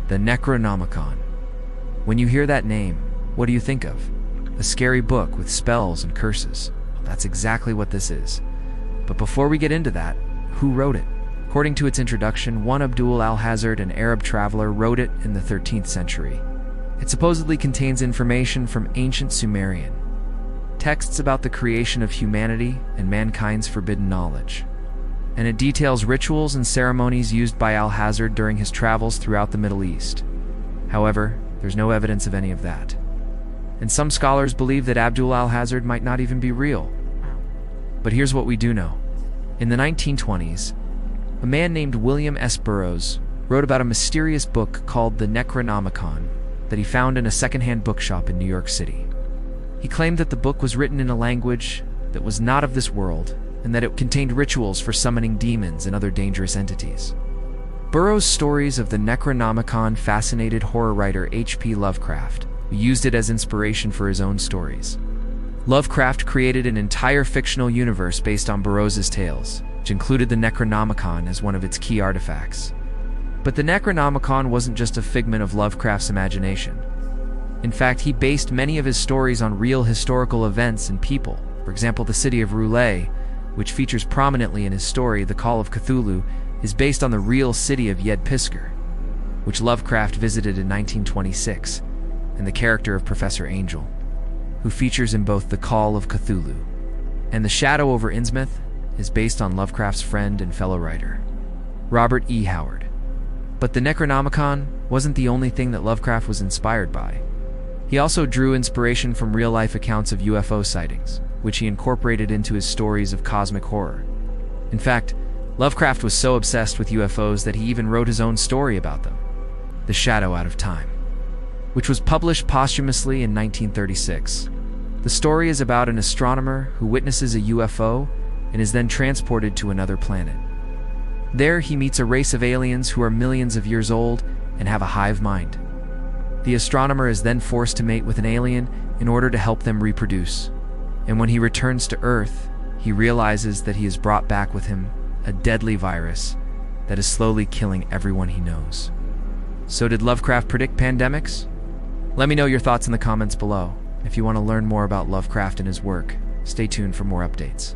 The Necronomicon. When you hear that name, what do you think of? A scary book with spells and curses. That's exactly what this is. But before we get into that, who wrote it? According to its introduction, one Abdul al-Hazard, an Arab traveler, wrote it in the 13th century. It supposedly contains information from ancient Sumerian texts about the creation of humanity and mankind's forbidden knowledge. And it details rituals and ceremonies used by al-Hazard during his travels throughout the Middle East. However, there's no evidence of any of that. And some scholars believe that Abdul al-Hazard might not even be real. But here's what we do know. In the 1920s, a man named William S. Burroughs wrote about a mysterious book called the Necronomicon that he found in a secondhand bookshop in New York City. He claimed that the book was written in a language that was not of this world, and that it contained rituals for summoning demons and other dangerous entities. Burroughs' stories of the Necronomicon fascinated horror writer H.P. Lovecraft, who used it as inspiration for his own stories. Lovecraft created an entire fictional universe based on Burroughs' tales, which included the Necronomicon as one of its key artifacts. But the Necronomicon wasn't just a figment of Lovecraft's imagination. In fact, he based many of his stories on real historical events and people. For example, the city of Roulette, which features prominently in his story, The Call of Cthulhu, is based on the real city of Yed-Pisker, which Lovecraft visited in 1926, and the character of Professor Angel, who features in both The Call of Cthulhu. And The Shadow over Innsmouth is based on Lovecraft's friend and fellow writer, Robert E. Howard. But the Necronomicon wasn't the only thing that Lovecraft was inspired by. He also drew inspiration from real-life accounts of UFO sightings, which he incorporated into his stories of cosmic horror. In fact, Lovecraft was so obsessed with UFOs that he even wrote his own story about them, The Shadow Out of Time, which was published posthumously in 1936. The story is about an astronomer who witnesses a UFO and is then transported to another planet. There, he meets a race of aliens who are millions of years old and have a hive mind. The astronomer is then forced to mate with an alien in order to help them reproduce. And when he returns to Earth, he realizes that he has brought back with him a deadly virus that is slowly killing everyone he knows. So did Lovecraft predict pandemics? Let me know your thoughts in the comments below. If you want to learn more about Lovecraft and his work, stay tuned for more updates.